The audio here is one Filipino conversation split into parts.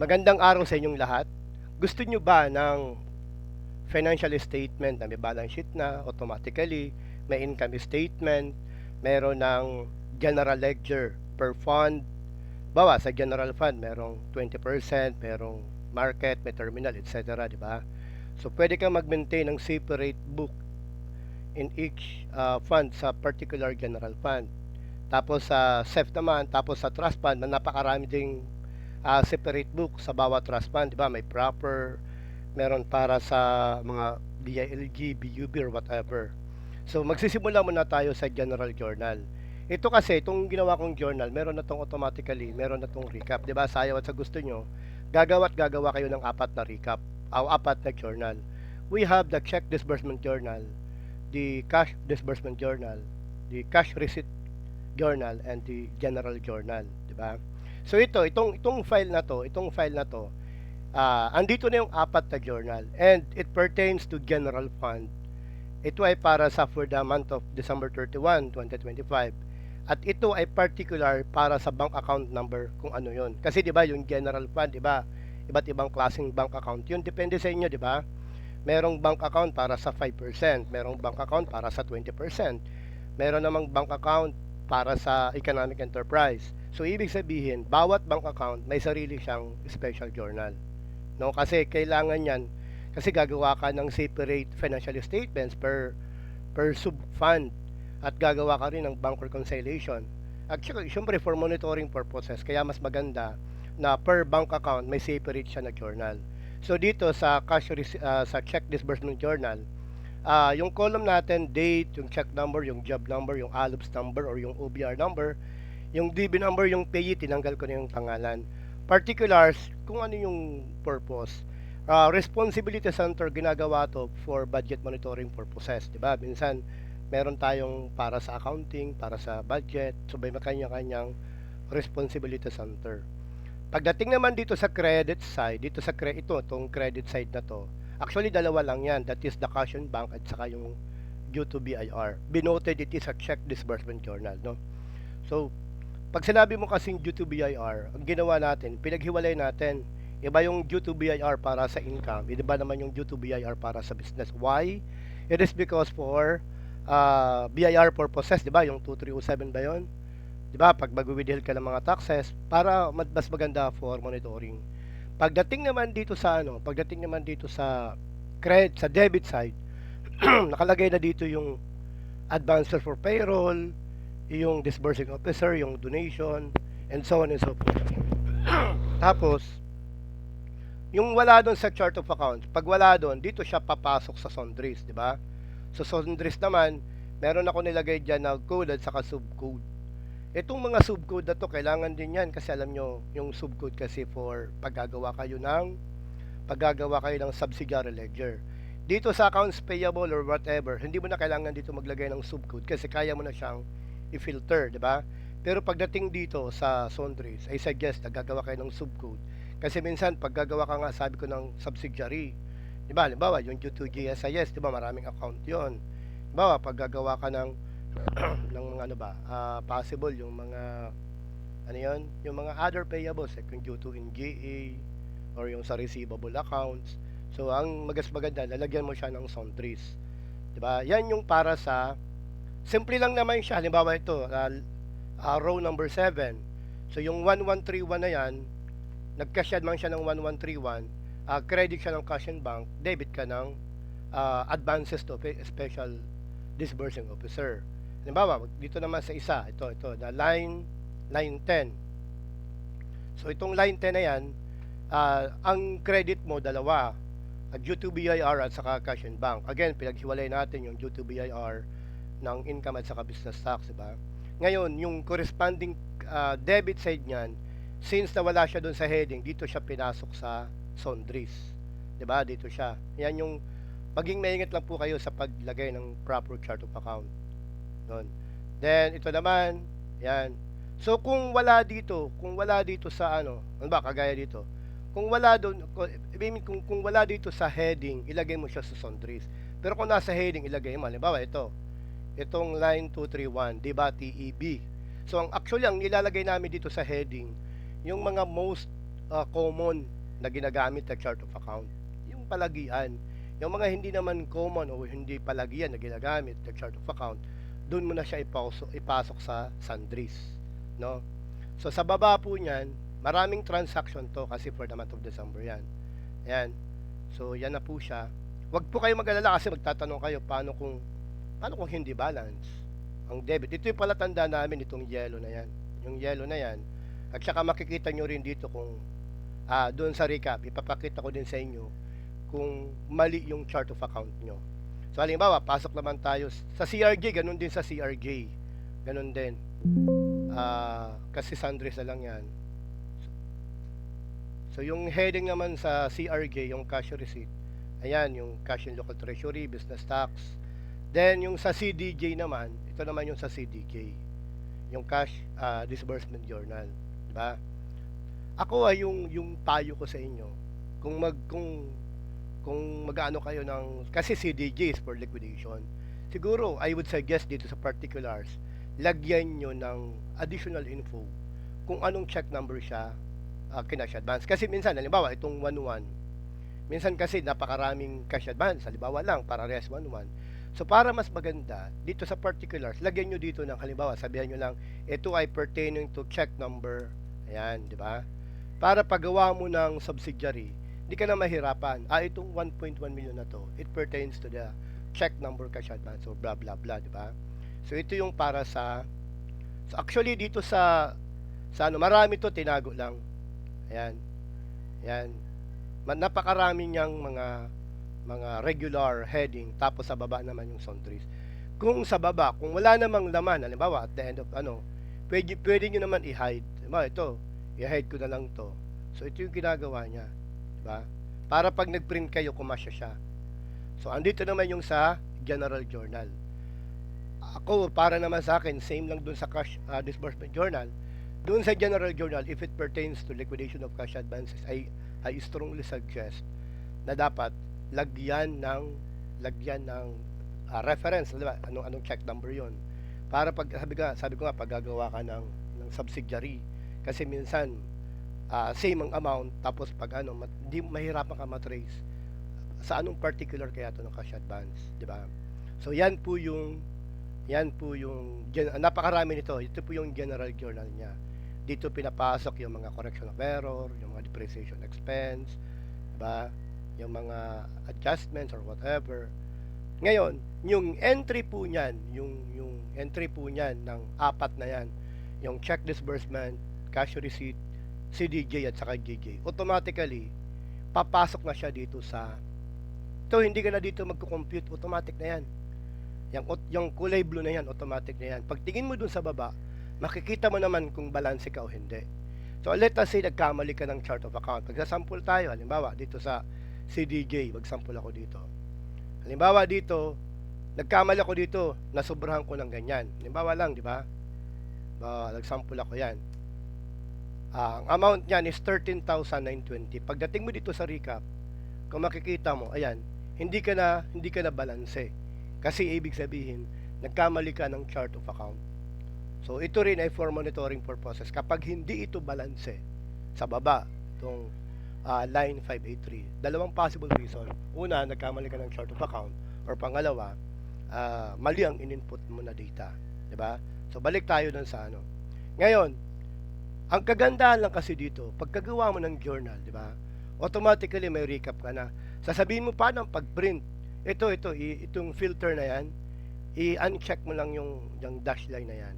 Magandang araw sa inyong lahat. Gusto nyo ba ng financial statement na may balance sheet na automatically, may income statement, meron ng general ledger per fund? Bawa sa general fund, merong 20%, merong market, may terminal, etc. Di ba? So, pwede kang mag-maintain ng separate book in each fund sa particular general fund. Tapos sa SEF naman, tapos sa trust fund, na napakarami ding separate book sa bawat trust fund, di ba? May proper, meron para sa mga DILG, BUB or whatever. So magsisimula muna tayo sa general journal. Ito kasi, itong ginawa kong journal, meron na tong automatically, meron na tong recap. Di ba? Sa ayaw at sa gusto nyo, gagawa kayo ng apat na recap, o apat na journal. We have the check disbursement journal, the cash disbursement journal, the cash receipt journal, and the general journal, di ba? So itong file na to, andito na yung apat na journal, and it pertains to general fund. Ito ay para sa for the month of December 31, 2025. At ito ay particular para sa bank account number kung ano yon. Kasi 'di ba yung general fund, 'di ba? Iba't ibang klaseng bank account. Yun depende sa inyo, 'di ba? Merong bank account para sa 5%, merong bank account para sa 20%, meron namang bank account para sa economic enterprise. So, ibig sabihin, bawat bank account may sarili siyang special journal. No? Kasi kailangan yan, kasi gagawa ka ng separate financial statements per sub-fund at gagawa ka rin ng bank reconciliation. At syempre, for monitoring purposes, kaya mas maganda na per bank account may separate siya na journal. So dito sa sa check disbursement journal, yung column natin, date, yung check number, yung job number, yung ALOBS number or yung OBR number, yung DB number, yung payee, tinanggal ko na yung pangalan. Particulars, kung ano yung purpose. Responsibility center, ginagawa to for budget monitoring purposes, di ba? Minsan, meron tayong para sa accounting, para sa budget, so may kanya-kanyang responsibility center. Pagdating naman dito sa credit side, itong credit side na to, actually dalawa lang yan, that is the cash and bank at saka yung due to BIR. Binoted it is a check disbursement journal, no? So, pag sinabi mo kasing due to BIR, ang ginawa natin, pinaghiwalay natin. Iba yung due to BIR para sa income, iba naman yung due to BIR para sa business. Why? It is because for BIR purposes, di ba? Yung 2307 ba yun? 'Di ba? Pag mag-withhold ka ng mga taxes para mas maganda for monitoring. Pagdating naman dito sa sa debit side, nakalagay na dito yung advances for payroll, yung disbursing officer, yung donation, and so on and so forth. Tapos, yung wala doon sa chart of accounts, pag wala doon, dito siya papasok sa sundries, di ba? So, sundries naman, meron ako nilagay dyan na code at saka subcode. Itong mga subcode na to, kailangan din yan kasi alam nyo, yung subcode kasi for paggagawa kayo ng subsidiary ledger. Dito sa accounts payable or whatever, hindi mo na kailangan dito maglagay ng subcode kasi kaya mo na siyang i-filter, di ba? Pero pagdating dito sa sundries, I suggest na gagawa kayo ng subcode. Kasi minsan, pag gagawa ka nga, sabi ko ng subsidiary, di ba? Halimbawa, yung due to GSIS, di ba? Maraming account yon. Halimbawa, pag gagawa ka ng ng ano ba, possible yung mga yung mga other payables like yung due to NGA or yung sa receivable accounts. So ang maganda, lalagyan mo siya ng sundries, 'di ba? Yan yung para sa simple lang naman siya. Halimbawa ito, row number 7. So yung 1131 na yan, nag-cash man siya ng 1131, credit siya ng cash and bank, debit ka ng advances to special disbursing officer. Halimbawa, dito naman sa isa, ito, na line 10. So, itong line 10 na yan, ang credit mo, dalawa, due to BIR at saka cash and bank. Again, pinaghiwalay natin yung due to BIR ng income at saka business tax, diba? Ngayon, yung corresponding debit side niyan, since nawala siya doon sa heading, dito siya pinasok sa sundries. Diba? Dito siya. Yan yung, maging maingat lang po kayo sa paglagay ng proper chart of account. Doon. Then ito naman, yan. So kung wala dito sa ano ba kagaya dito. Kung wala doon, kung wala dito sa heading, ilagay mo siya sa sundries. Pero kung nasa heading, ilagay mo. Halimbawa itong line 231, di ba TEB. So actually ang nilalagay namin dito sa heading, yung mga most common na ginagamit na chart of account. Yung palagian. Yung mga hindi naman common o hindi palagian na ginagamit na chart of account, doon mo na siya ipasok sa sundries, no? So sa baba po niyan, maraming transaction to kasi for the month of December yan. Yan. So yan na po siya. Wag po kayo mag-alala kasi magtatanong kayo paano kung hindi balance ang debit. Ito yung palatanda namin itong yellow na yan. Yung yellow na yan. At saka makikita nyo rin dito kung doon sa recap, ipapakita ko din sa inyo kung mali yung chart of account nyo. So halimbawa, pasok naman tayo sa CRJ, ganun din sa CRJ. Ganun din. Kasi sundries na lang yan. So yung heading naman sa CRJ, yung cash receipt, ayan, yung cash in local treasury, business tax. Then yung sa CDJ naman, ito naman yung sa CDJ, yung cash disbursement journal, di ba? Ako yung payo ko sa inyo, kung mag-ano kayo ng, kasi CDJ is for liquidation. Siguro I would suggest dito sa particulars, lagyan nyo ng additional info kung anong check number siya kinash advance. Kasi minsan, halimbawa, itong 11, minsan kasi napakaraming cash advance, halimbawa lang, para res 11. So para mas maganda, dito sa particulars, lagyan nyo dito ng halimbawa, sabihan nyo lang, ito ay pertaining to check number, ayan, di ba? Para paggawa mo ng subsidiary, hindi ka na mahirapan. Itong 1.1 million na to, it pertains to the check number cash advance or blah blah blah, di ba? So ito yung para sa, so actually dito sa ano, marami to tinago lang. Ayan. Ayan. Napakarami niyang mga regular heading, tapos sa baba naman yung sundries. Kung sa baba, kung wala namang laman, halimbawa at the end of pwede nyo naman i-hide. Halimbawa ito, i-hide ko na lang to. So ito yung ginagawa niya, di ba? Para pag nag-print kayo, kumasya siya. So andito naman yung sa general journal. Ako, para naman sa akin, same lang dun sa cash disbursement journal. Dun sa general journal, if it pertains to liquidation of cash advances, I strongly suggest na dapat lagyan ng reference, diba? Anong check number yon, para pag sabi ko nga pag gagawa ka ng subsidiary, kasi minsan same ang amount, tapos pag hindi mahirapan ka matrace sa anong particular kaya to ng cash advance, di ba? So yan po yung napakarami nito. Ito po yung general journal niya. Dito pinapasok yung mga correction of error, yung mga depreciation expense, diba? Yung mga adjustments or whatever. Ngayon, yung entry po niyan, yung entry po niyan ng apat na yan, yung check disbursement, cash receipt, CDJ at saka GJ, automatically papasok na siya dito sa hindi ka na dito magko-compute, automatic na yan. Yung kulay blue na yan, automatic na yan. Pag tingin mo dun sa baba, makikita mo naman kung balance ka o hindi. So let us say nagkamali ka ng chart of account. Magsasample tayo, halimbawa dito sa CDJ, magsample ako dito. Halimbawa dito, nagkamali ako dito, nasobrahan ko ng ganyan. Halimbawa lang, di ba? Nagsample ako yan. Ang amount niyan is 13,920. Pagdating mo dito sa recap, kung makikita mo, ayan, hindi ka na balanse. Kasi ibig sabihin, nagkamali ka ng chart of account. So ito rin ay for monitoring purposes. Kapag hindi ito balanse sa baba, itong line 583, dalawang possible reason. Una, nagkamali ka ng chart of account, or pangalawa, mali ang in-input mo na data, di ba? So balik tayo dun sa ano. Ngayon, ang kagandahan lang kasi dito, pagkagawa mo ng journal, di ba? Automatically may recap ka na. Sasabihin mo paano ang pag-print. Itong filter na yan, i-uncheck mo lang yung dash line na yan.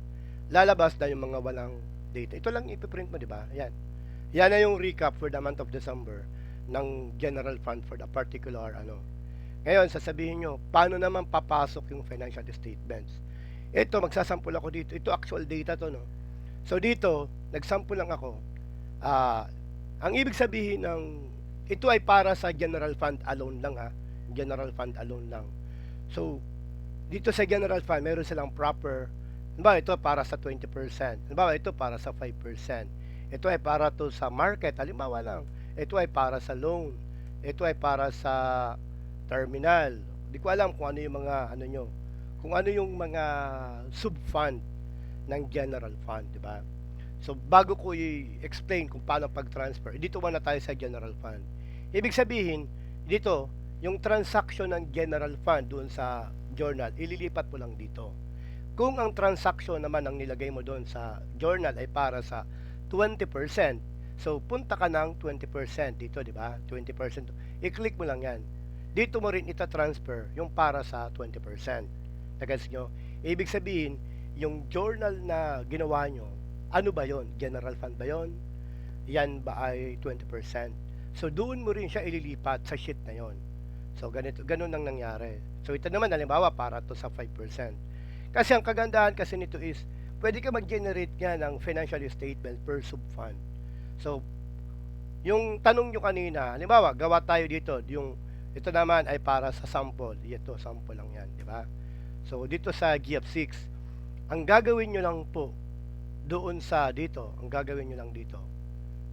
Lalabas na yung mga walang data. Ito lang ipiprint mo, di ba? Yan. Yan na yung recap for the month of December ng general fund for the particular Ngayon, sasabihin nyo, paano naman papasok yung financial statements? Ito, magsasample ako dito. Ito actual data to, no? So dito, nagsample lang ako. Ang ibig sabihin ito ay para sa general fund alone lang, General fund alone lang. So, dito sa general fund, meron silang proper, halimbawa ito para sa 20%, halimbawa ito para sa 5%, ito ay para to sa market, halimbawa lang, ito ay para sa loan, ito ay para sa terminal. Di ko alam kung ano yung mga kung ano yung mga sub-fund ng general fund, di ba? So, bago ko i-explain kung paano pag-transfer, dito muna tayo sa general fund. Ibig sabihin, dito, yung transaction ng general fund doon sa journal, ililipat mo lang dito. Kung ang transaction naman ang nilagay mo doon sa journal ay para sa 20%, so punta ka ng 20% dito, di ba? 20%. I-click mo lang yan. Dito mo rin ita-transfer yung para sa 20%. Nagets nyo? Ibig sabihin, yung journal na ginawa nyo, ano ba yon? General fund ba yon? Yan ba ay 20%? So doon mo rin siya ililipat sa sheet na yon. So ganun ang nangyari. So ito naman halimbawa para to sa 5%. Kasi ang kagandahan kasi nito is pwede ka mag-generate nga ng financial statement per sub-fund. So yung tanong nyo kanina, halimbawa gawa tayo dito, yung ito naman ay para sa sample. Ito, sample lang yan, di ba? So dito sa GF6, ang gagawin nyo lang po doon sa dito, ang gagawin nyo lang dito.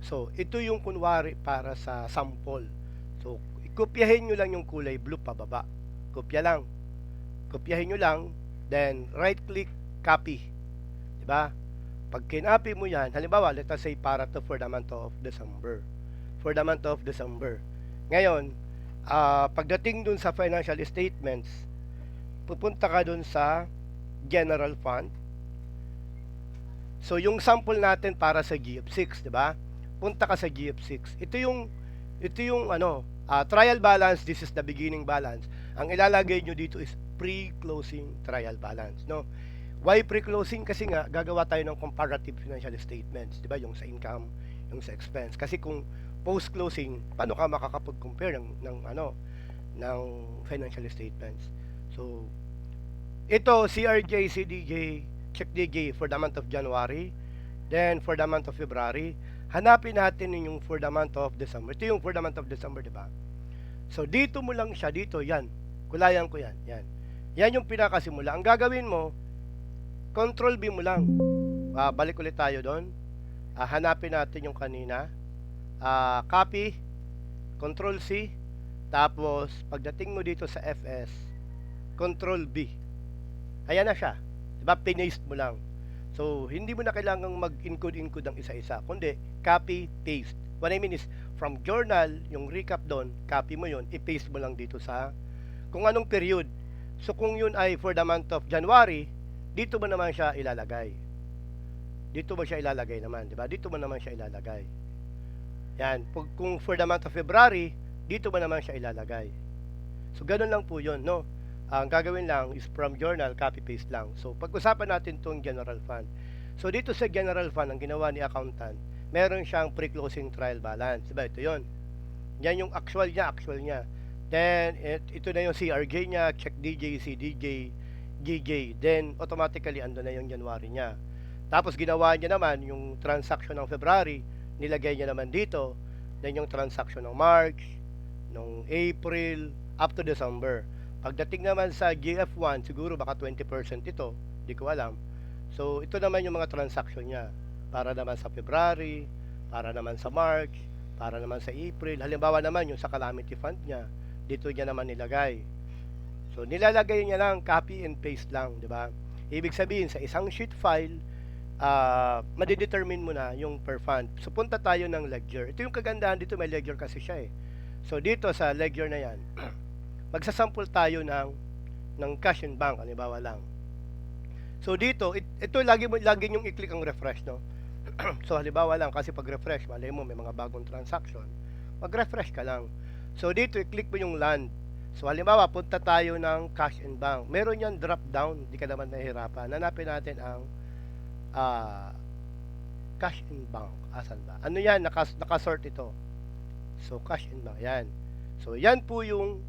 So, ito yung kunwari para sa sample. So, kopyahin nyo lang yung kulay blue pababa. Kopya lang. Kopyahin nyo lang, then right click, copy. Diba? Pag kinapi mo yan, halimbawa, let us say para to for the month of December. For the month of December. Ngayon, pagdating dun sa financial statements, pupunta ka dun sa general fund. So, yung sample natin para sa GF6, di ba? Punta ka sa GF6. Ito yung trial balance, this is the beginning balance. Ang ilalagay nyo dito is pre-closing trial balance, no? Why pre-closing? Kasi nga, gagawa tayo ng comparative financial statements, di ba? Yung sa income, yung sa expense. Kasi kung post-closing, paano ka makakapag-compare ng financial statements? So, ito, CRJ, CDJ, check DJ for the month of January, then for the month of February, hanapin natin yung for the month of December. Ito yung for the month of December, di ba? So, dito mo lang siya, dito, yan. Kulayan ko yan, yan. Yan yung pinakasimula. Ang gagawin mo, Control B mo lang. Balik ulit tayo doon. Hanapin natin yung kanina. Copy, Control C, tapos, pagdating mo dito sa FS, Control B. Ayan na siya. Diba? Pinaste mo lang. So, hindi mo na kailangang mag-encode-encode ng isa-isa. Kundi, copy, paste. What I mean is, from journal, yung recap doon, copy mo yun, i-paste mo lang dito sa kung anong period. So, kung yun ay for the month of January, dito mo naman siya ilalagay. Dito mo siya ilalagay naman, diba? Dito mo naman siya ilalagay. Yan. Kung for the month of February, dito mo naman siya ilalagay. So, ganun lang po yun, no? Ang gagawin lang is from journal, copy-paste lang. So, pag-usapan natin itong general fund. So, dito sa general fund, ang ginawa ni accountant, meron siyang pre-closing trial balance. Diba? Ito yon. Yan yung actual niya. Then, ito na yung CRJ niya, check DJ, CDJ, GJ. Then, automatically, ando na yung January niya. Tapos, ginawa niya naman yung transaction ng February, nilagay niya naman dito. Then, yung transaction ng March, ng April, up to December. Pagdating naman sa GF1, siguro baka 20% ito, hindi ko alam. So, ito naman yung mga transaction niya. Para naman sa February, para naman sa March, para naman sa April. Halimbawa naman yung sa calamity fund niya, dito niya naman nilagay. So, nilalagay niya lang, copy and paste lang, di ba? Ibig sabihin, sa isang sheet file, madidetermine mo na yung per fund. So, punta tayo ng ledger. Ito yung kagandahan dito, may ledger kasi siya eh. So, dito sa ledger na yan, magsasample tayo ng cash and bank, halimbawa lang. So dito, ito lagi yung i-click ang refresh, no? So halimbawa lang, kasi pag refresh, malay mo may mga bagong transaction, mag-refresh ka lang. So dito, i-click mo yung land. So halimbawa, punta tayo ng cash and bank. Meron yan drop down, hindi ka naman nahihirapan. Hanapin natin ang cash and bank. Asan ba? Ano yan? Nakasort ito. So cash and bank, yan. So yan po yung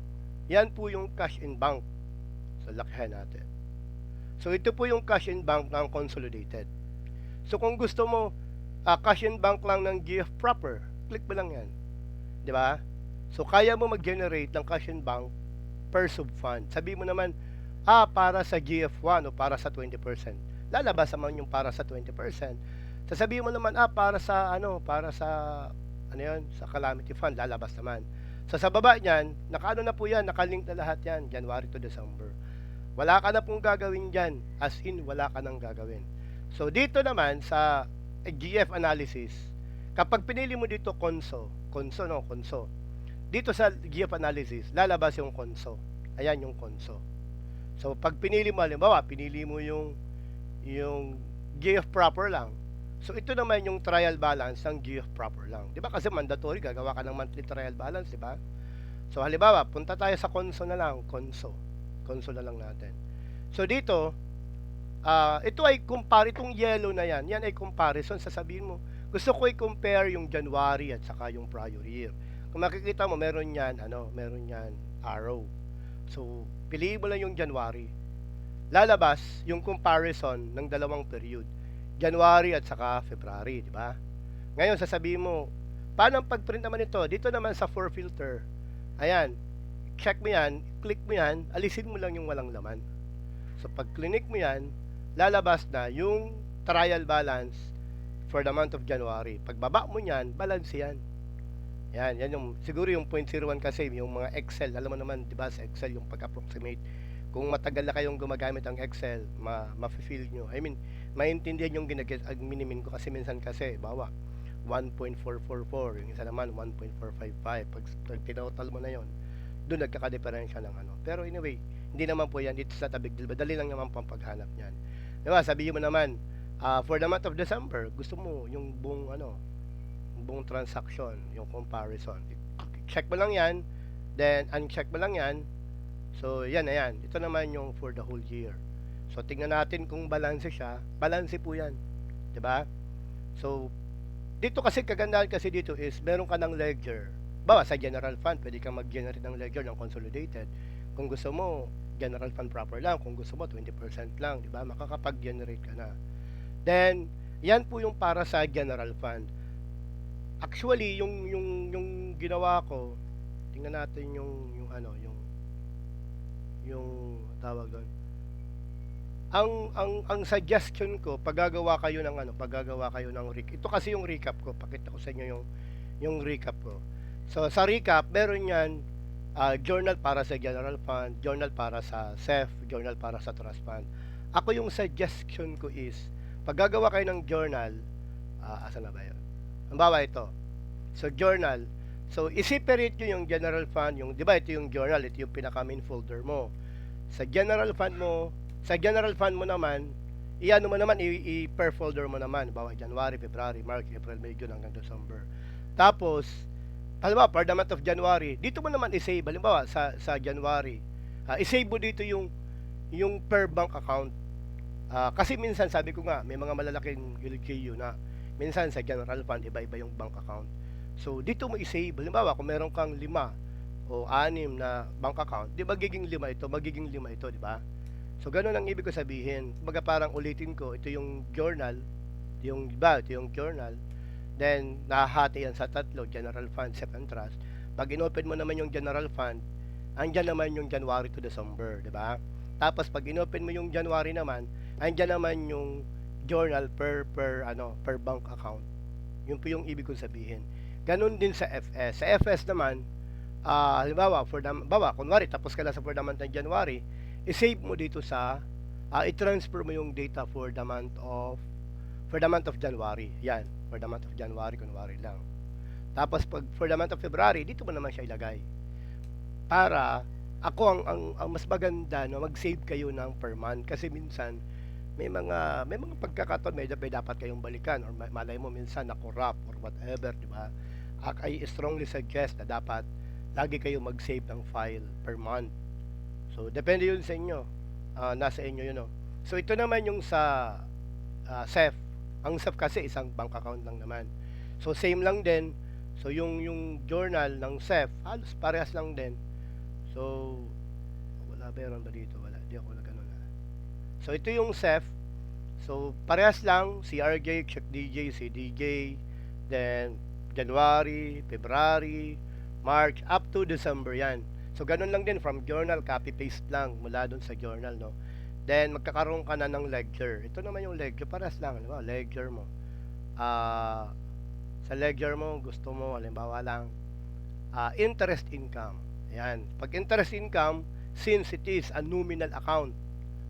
cash in bank. So, lakihan natin. So, ito po yung cash in bank ng consolidated. So, kung gusto mo, cash in bank lang ng GF proper, click mo lang yan. Di ba? So, kaya mo mag-generate ng cash in bank per sub-fund. Sabi mo naman, para sa GF1 o para sa 20%. Lalabas naman yung para sa 20%. Sasabihin mo naman, para sa sa calamity fund, lalabas naman. So, sa baba niyan, nakaano na po yan, nakalink na lahat yan, January to December. Wala ka na pong gagawin dyan, as in, wala ka nang gagawin. So, dito naman, sa GF analysis, kapag pinili mo dito konso, dito sa GF analysis, lalabas yung konso. Ayan yung konso. So, pag pinili mo, halimbawa, pinili mo yung GF proper lang. So, ito naman yung trial balance ng GF proper lang. Di ba? Kasi mandatory, gagawa ka ng monthly trial balance, di ba? So, halimbawa, punta tayo sa konso na lang. Konso na lang natin. So, dito, ito ay itong yellow na yan. Yan ay comparison. Sasabihin mo, gusto ko i-compare yung January at saka yung prior year. Kung makikita mo, meron yan arrow. So, piliin mo lang yung January. Lalabas yung comparison ng dalawang period. January at saka February, di ba? Ngayon, sasabihin mo, paano ang pag-print naman ito? Dito naman sa for filter. Ayan, check mo yan, click mo yan, alisin mo lang yung walang laman. So, pag click mo yan, lalabas na yung trial balance for the month of January. Pag baba mo yan, balance yan. Yan yung, siguro yung 0.01 kasi, yung mga Excel, alam mo naman, di ba, sa Excel, yung pag-approximate. Kung matagal na kayong gumagamit ng Excel, ma-feel nyo. I mean, maintindihan yung minimin ko kasi minsan kasi, bawa, 1.444, yung isa naman, 1.455. Pag tinotal mo na yon, doon nagkaka-diferensya ng ano. Pero anyway, hindi naman po yan, it's not a big deal. Madali lang naman pang paghanap niyan. Diba, sabihin mo naman, for the month of December, gusto mo yung buong transaction, yung comparison. Check mo lang yan, then uncheck mo lang yan. So, yan na yan. Ito naman yung for the whole year. So, tingnan natin kung balance siya. Balance po yan. Diba? So, dito kasi kagandahan kasi dito is meron ka ng ledger. Bawa sa general fund, pwede kang mag-generate ng ledger ng consolidated. Kung gusto mo, general fund proper lang. Kung gusto mo, 20% lang. Diba? Makakapag-generate ka na. Then, yan po yung para sa general fund. Actually, yung ginawa ko, tingnan natin yung tawag doon. Ang suggestion ko, paggagawa kayo ng recap. Ito kasi yung recap ko. Pakita ko sa inyo yung recap ko. So, sa recap, meron yan journal para sa general fund, journal para sa SEF, journal para sa trust fund. Ako yung suggestion ko is, paggagawa kayo ng journal, asan na ba yun? Halimbawa ito. So, journal. So, i-separate nyo yung general fund, di ba ito yung journal, ito yung pinaka-main folder mo. Sa general fund mo naman, i-ano mo naman, i-per folder mo naman. Halimbawa, January, February, March, April, May, June, hanggang December. Tapos, halimbawa, for the month of January, dito mo naman i-save. Halimbawa, sa January, i-save mo dito yung per bank account. Kasi minsan, sabi ko nga, may mga malalaking LGU na minsan sa general fund, iba-iba yung bank account. So, dito mo i-save. Halimbawa, kung meron kang 5 o 6 na bank account, di magiging 5 ito, di ba? So, ganun ang ibig ko sabihin. Kumbaga parang ulitin ko, ito yung journal, ito yung journal, then, nahahati yan sa tatlo, general fund, SEF, and trust. Pag inopen mo naman yung general fund, andyan naman yung January to December, di ba? Tapos, pag inopen mo yung January naman, andyan naman yung journal per bank account. Yun po yung ibig kong sabihin. Ganun din sa FS. Sa FS naman, halimbawa, kunwari, tapos ka na sa for the month ng January, i-save mo dito sa, i-transfer mo yung data for the month of January. Yan, for the month of January, kunwari lang. Tapos, pag for the month of February, dito mo naman siya ilagay. Para, ang mas maganda na mag-save kayo ng per month. Kasi minsan, may mga pagkakataon, may dapat kayong balikan, or malay mo minsan na-corrupt or whatever, di ba? I strongly suggest na dapat lagi kayo mag-save ng file per month. So, depende yun sa inyo. Nasa inyo yun, no? So, ito naman yung sa SEF. Ang SEF kasi isang bank account lang naman. So, same lang din. So, yung journal ng SEF, halos parehas lang din. So, wala ba dito? Wala. Di ako nagano na. So, ito yung SEF. So, parehas lang. CRJ, check DJ, CDJ, then, January, February, March, up to December yan. So, ganun lang din from journal, copy-paste lang mula dun sa journal, no? Then, magkakaroon ka na ng ledger. Ito naman yung ledger, parehas lang, halimbawa, ledger mo. Sa ledger mo, gusto mo, halimbawa lang, interest income. Ayan. Pag interest income, since it is a nominal account,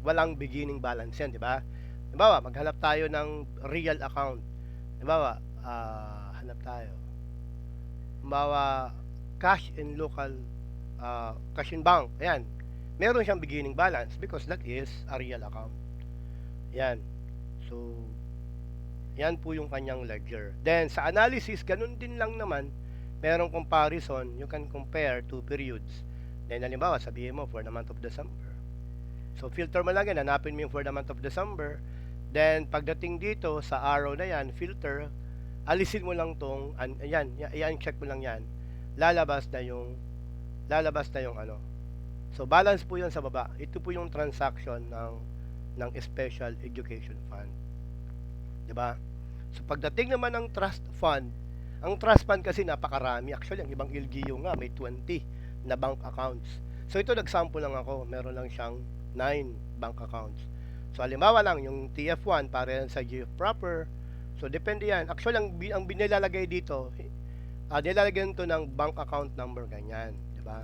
walang beginning balance yan, di ba? Halimbawa, maghanap tayo ng real account. Halimbawa, hanap tayo. Halimbawa, cash in local, cash in bank. Ayan. Meron siyang beginning balance because that is a real account. Yan. So, yan po yung kanyang ledger. Then, sa analysis, ganun din lang naman. Merong comparison. You can compare two periods. Then, halimbawa, sabihin mo for the month of December. So, filter mo lang yan. Hanapin mo yung for the month of December. Then, pagdating dito sa araw na yan, filter, alisin mo lang tong, yan, check mo lang yan. Lalabas na yung ano. So, balance po yan sa baba. Ito po yung transaction ng Special Education Fund. Diba? So, pagdating naman ng trust fund, ang trust fund kasi napakarami. Actually, ang ibang LGU nga, may 20 na bank accounts. So, ito nag-sample lang ako. Meron lang siyang 9 bank accounts. So, halimbawa lang, yung TF1 para yan sa GF proper. So, depende yan. Actually, ang binilalagay dito, nilalagyan to ng bank account number, ganyan. Diba?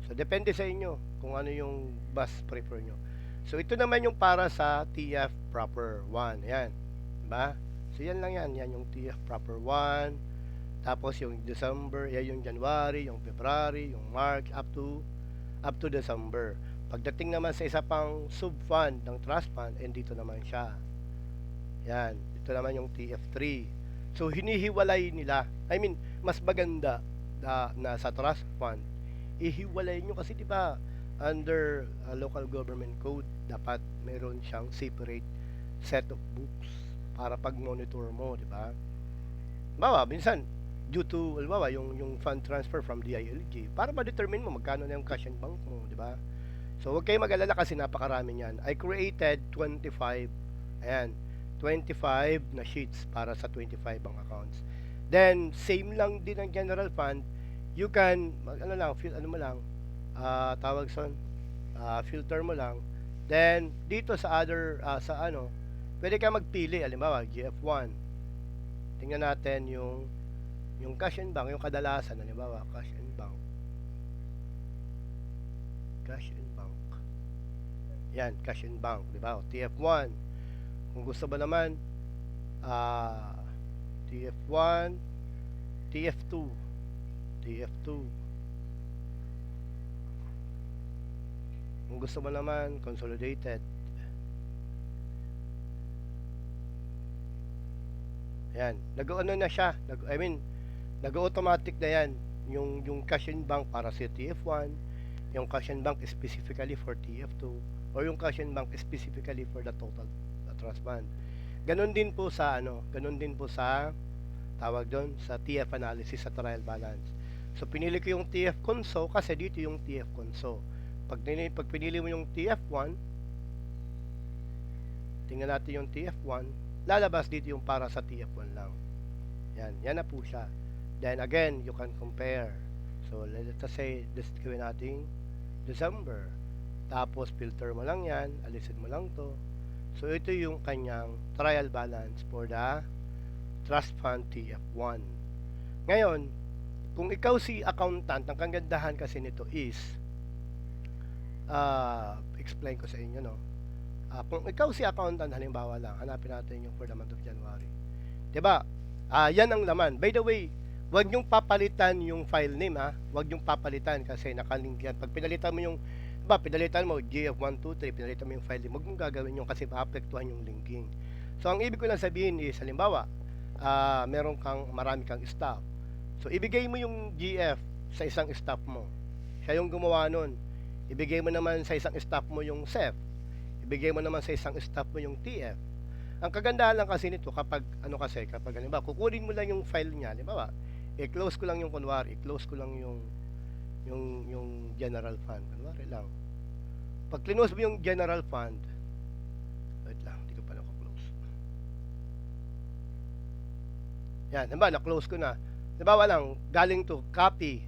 So, depende sa inyo kung ano yung bus prefer nyo. So, ito naman yung para sa TF proper 1. Ayan. Diba? So, yan lang yan. Yan yung TF proper 1. Tapos, yung December, yan yung January, yung February, yung March, up to December. Pagdating naman sa isa pang sub-fund ng trust fund, and dito naman siya. Yan. Ito naman yung TF3. So, hinihiwalay nila. I mean, mas maganda na sa trust fund, ihiwalay nyo kasi diba under local government code dapat meron siyang separate set of books para pag monitor mo, diba? Bawa, minsan due to yung fund transfer from DILG para ma-determine mo magkano na yung cash and bank mo, diba? So, huwag kayo mag-alala kasi napakarami niyan. I created 25 ayan, 25 na sheets para sa 25 bank accounts. Then, same lang din ang general fund. You can, tawag son, filter mo lang. Then, dito sa other, pwede ka magpili. Halimbawa, GF1. Tingnan natin yung cash and bank, yung kadalasan. Halimbawa, cash and bank. Cash and bank. Yan, cash and bank. Diba? O, TF1. Kung gusto ba naman, TF1, TF2, TF2. Kung gusto mo naman, consolidated. Ayan, nag-ano na siya, nag-automatic na yan. Yung cash and bank para sa TF1, yung cash and bank specifically for TF2, or yung cash and bank specifically for the total trust fund. Ganon din po sa tawag doon sa TF analysis sa trial balance. So pinili ko yung TF Conso kasi dito yung TF Conso. Pag pinili mo yung TF1, tingnan natin yung TF1, lalabas dito yung para sa TF1 lang. Yan na po siya. Then again, you can compare. So let's say, gawin natin December. Tapos filter mo lang yan, alisin mo lang to. So ito yung kanyang trial balance for the Trust Fund TF1. Ngayon, kung ikaw si accountant, ang kagandahan kasi nito is explain ko sa inyo, no? Kung ikaw si accountant, halimbawa lang, hanapin natin yung for the month of January. 'Di ba? Yan ang laman. By the way, huwag niyong papalitan yung file name, ha? Huwag niyong papalitan kasi nakalink yan. Pag pinalitan mo yung pinalitan mo GF123, pinalitan mo yung file name, huwag mong gagawin yung kasi maapektuhan yung linking. So, ang ibig ko lang sabihin is, halimbawa, marami kang staff. So, ibigay mo yung GF sa isang staff mo. Siya yung gumawa nun. Ibigay mo naman sa isang staff mo yung SEF. Ibigay mo naman sa isang staff mo yung TF. Ang kagandahan lang kasi nito kapag halimbawa, kukunin mo lang yung file niya, halimbawa, i-close ko lang yung i-close ko lang yung general fund, kunwari lang. Pag close mo yung general fund, wait lang, hindi ko pa naka-close. Yan, halimbawa, na-close ko na. Halimbawa lang, galing to, copy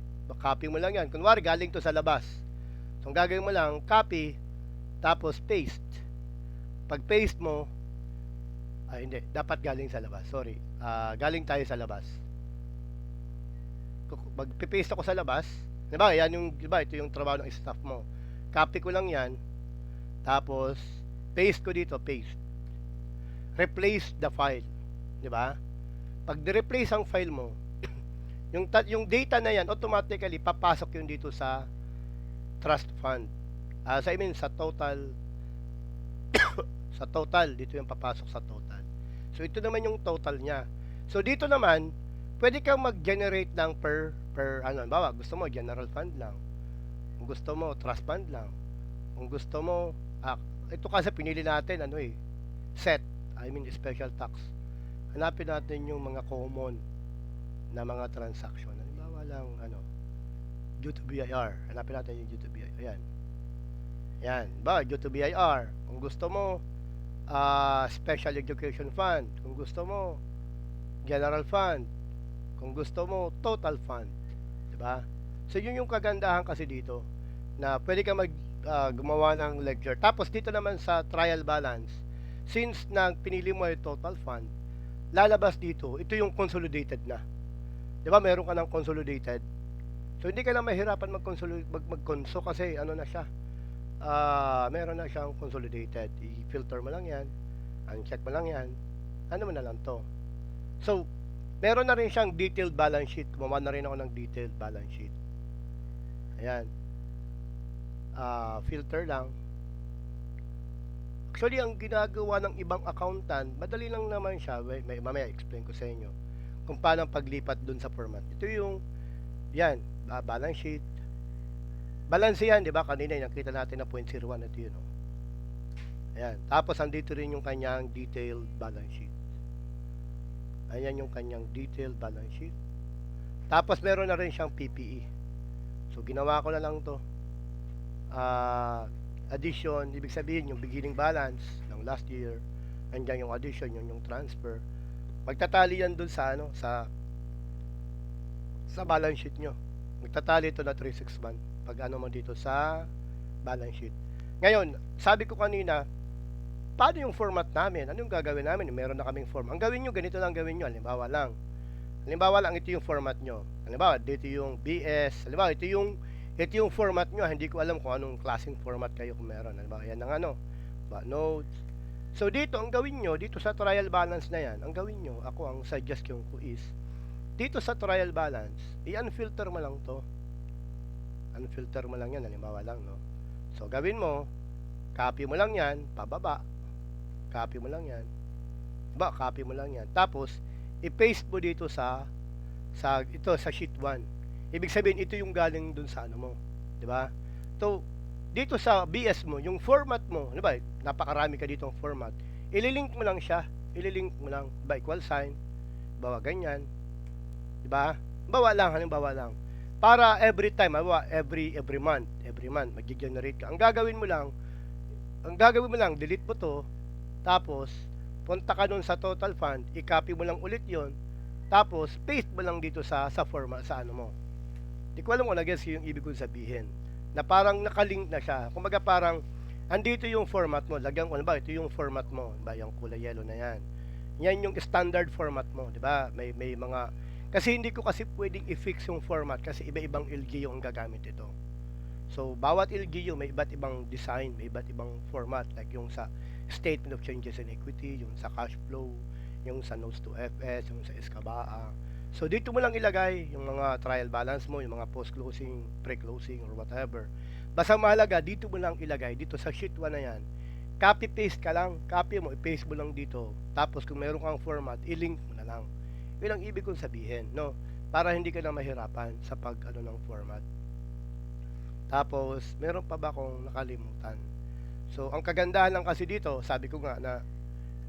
mo lang yan. Kunwari, galing to sa labas. So, ang gagawin mo lang, copy, tapos paste. Pag paste mo, hindi, dapat galing sa labas. Sorry, galing tayo sa labas. Magpipaste ako sa labas. Diba, ito yung trabaho ng staff mo. Copy ko lang yan. Tapos, paste ko dito, paste. Replace the file. Diba? Pag di-replace ang file mo, yung data na yan, automatically papasok yun dito sa trust fund. I mean, sa total, dito yung papasok sa total. So, ito naman yung total niya. So, dito naman, pwede kang mag-generate ng bawa, gusto mo, general fund lang. Kung gusto mo, trust fund lang. Kung gusto mo, ito kasi pinili natin, set, special tax. Hanapin natin yung mga common na mga transaction. Halimbawa lang, due to BIR. Hanapin natin yung due to BIR. Ayan. Yan. Due to BIR. Kung gusto mo, special education fund. Kung gusto mo, general fund. Kung gusto mo, total fund. Diba? So, yun yung kagandahan kasi dito na pwede ka gumawa ng ledger. Tapos, dito naman sa trial balance, since na pinili mo yung total fund, lalabas dito, ito yung consolidated na. Diba? Meron ka ng consolidated. So, hindi ka na mahirapan mag-conso kasi na siya. Meron na siyang consolidated. I-filter mo lang yan, uncheck mo lang yan, mo na lang to. So, meron na rin siyang detailed balance sheet. Gumawa na rin ako ng detailed balance sheet. Ayan. Filter lang. Actually, ang ginagawa ng ibang accountant, madali lang naman siya. Mamaya explain ko sa inyo kung paano paglipat dun sa format. Ito yung, yan, balance sheet. Balance yan, di ba? Kanina nakita natin na 0.01. Ito yun. Ayan. Tapos, andito rin yung kanyang detailed balance sheet. Ayan yung kanyang detailed balance sheet. Tapos, meron na rin siyang PPE. So, ginawa ko na lang to. Addition, ibig sabihin yung beginning balance ng last year. Andyan yung addition, yung transfer. Magtatali yan dun sa balance sheet nyo. Magtatali ito na 361 pag mo dito sa balance sheet. Ngayon, sabi ko kanina, paano yung format namin? Ano yung gagawin namin? Meron na kaming form. Ang gawin nyo, ganito lang gawin nyo. Halimbawa lang, ito yung format nyo. Halimbawa, dito yung BS. Halimbawa, ito yung format nyo. Hindi ko alam kung anong klaseng format kayo kung meron. Halimbawa, yan ang notes. So, dito, ang gawin nyo, dito sa trial balance na yan, ang gawin nyo, ang suggestion ko is, dito sa trial balance, i-unfilter mo lang to. Unfilter mo lang yan, halimbawa lang, no? So, gawin mo, copy mo lang yan, pababa. Copy mo lang yan. Copy mo lang yan. Tapos, i-paste mo dito sa sheet 1. Ibig sabihin, ito yung galing dun sa mo. Diba? So, dito sa BS mo, yung format mo, diba? Napakarami ka dito ang format. Ililink mo lang siya. Ililink mo lang. Equal sign. Bawa ganyan. Diba? Halimbawa lang. Para every time, every month, mag-generate ka. Ang gagawin mo lang, delete mo to, tapos, punta ka dun sa total fund, i-copy mo lang ulit yon, tapos, paste mo lang dito sa format, sa mo. Di ko alam kung nag-guess yung ibig kong sabihin, na parang nakalink na siya. Kumbaga parang, andito yung format mo, lagyan ko, ito yung format mo, yung kulay yellow na yan. Yan yung standard format mo, di ba? May mga, kasi hindi ko kasi pwedeng i-fix yung format kasi iba-ibang LGU ang gagamit ito. So, bawat LGU may iba't ibang design, may iba't ibang format. Like yung sa statement of changes in equity, yung sa cash flow, yung sa notes to FS, yung sa Escabaa. So, dito mo lang ilagay yung mga trial balance mo, yung mga post-closing, pre-closing, or whatever. Basta mahalaga, dito mo lang ilagay, dito sa sheet 1 na yan. Copy-paste ka lang, copy mo, i-paste mo lang dito. Tapos, kung meron kang format, i-link mo na lang. Yun ang ibig kong sabihin, no? Para hindi ka na mahirapan sa ng format. Tapos, meron pa ba akong nakalimutan? So, ang kagandahan lang kasi dito, sabi ko nga na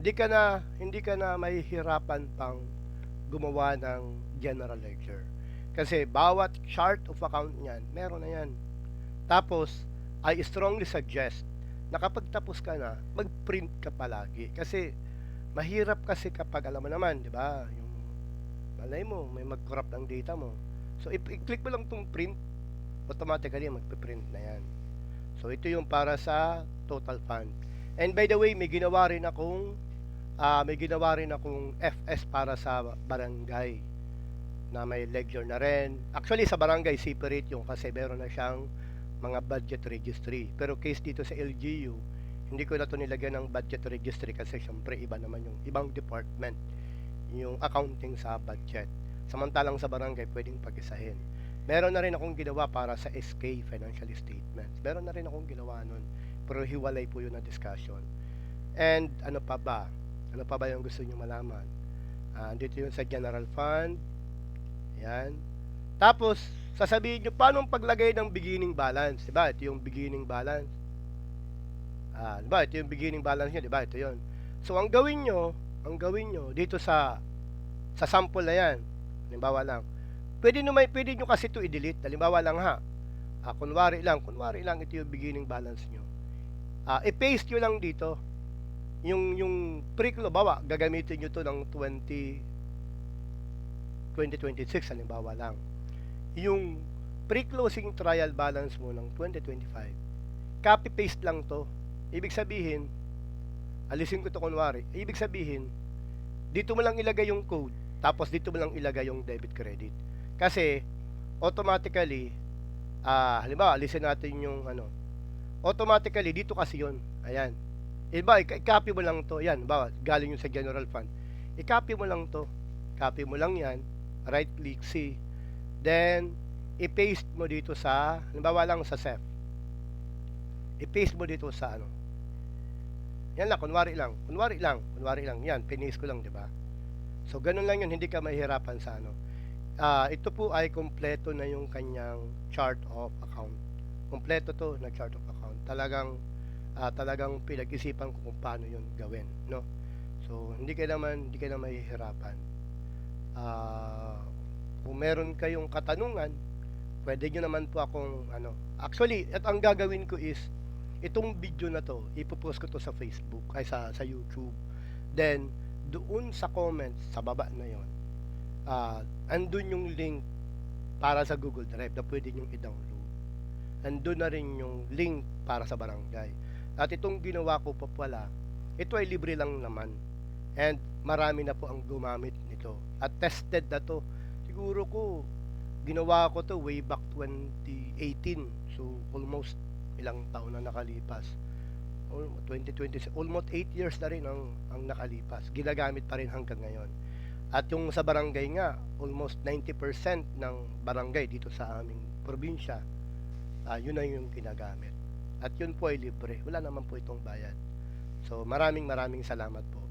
hindi ka na mahihirapan pang gumawa ng general ledger. Kasi bawat chart of account niyan, meron na yan. Tapos, I strongly suggest na kapag tapos ka na, mag-print ka palagi. Kasi, mahirap kasi kapag alam mo naman, di ba? Yung malay mo, may mag-crop ng data mo. So, i-click mo lang itong print, automatically magpiprint na yan. So, ito yung para sa total fund. And by the way, may ginawa rin akong FS para sa barangay na may ledger na rin. Actually, sa barangay, separate yung kasi meron na siyang mga budget registry. Pero case dito sa LGU, hindi ko na ito nilagyan ng budget registry kasi syempre iba naman yung ibang department yung accounting sa budget. Samantalang sa barangay pwedeng pag-isahin. Meron na rin akong ginawa para sa SK financial statements. Meron na rin akong ginawa nun. Pero hiwalay po yun na discussion. And ano pa ba? Ano pa ba yung gusto nyo malaman? Dito yun sa general fund. Yan. Tapos, sasabihin nyo, paano paglagay ng beginning balance? Diba? Ito yung beginning balance. Diba? Ito yung beginning balance nyo. Diba? Ito yun. So, ang gawin nyo dito sa sample na yan, halimbawa lang, pwede nyo kasi ito i-delete. Halimbawa lang ha, kunwari lang, ito yung beginning balance nyo. I-paste nyo lang dito, yung pre-close, bawa, gagamitin nyo to ng 2026, halimbawa lang. Yung pre-closing trial balance mo ng 2025, copy-paste lang to. Ibig sabihin, alisin ko to kunwari, ibig sabihin, dito mo lang ilagay yung code, tapos dito mo lang ilagay yung debit credit. Kasi, automatically, halimbawa, alisin natin yung automatically, dito kasi yun. Ayan. Iba, i-copy mo lang to. Yan, halimbawa, galing yung sa general fund. I-copy mo lang to. Copy mo lang yan. Right click, C. Then, i-paste mo dito sa, halimbawa lang sa SEF. I-paste mo dito sa Yan lang, kunwari lang. Yan, pinis ko lang, di ba? So, ganun lang yun, hindi ka mahihirapan sa ito po ay kompleto na yung kanyang chart of account. Kompleto to na chart of account. Talagang pinag-isipan ko kung paano yun gawin, no? So, hindi ka naman mahihirapan. Kung meron kayong katanungan, pwede nyo naman po akong Actually, at ang gagawin ko is itong video na to, ipopost ko to sa Facebook, ay sa YouTube. Then, doon sa comments, sa baba na yon, andun yung link para sa Google Drive na pwede nyo i-download. Andun na rin yung link para sa barangay. At itong ginawa ko pa pala, ito ay libre lang naman. And marami na po ang gumamit nito. At tested na to. Siguro ginawa ko to way back 2018. So, almost ilang taon na nakalipas. 2020, almost 8 years na rin ang nakalipas. Ginagamit pa rin hanggang ngayon. At yung sa barangay nga, almost 90% ng barangay dito sa aming probinsya, yun na yung ginagamit. At yun po ay libre. Wala naman po itong bayad. So, maraming salamat po.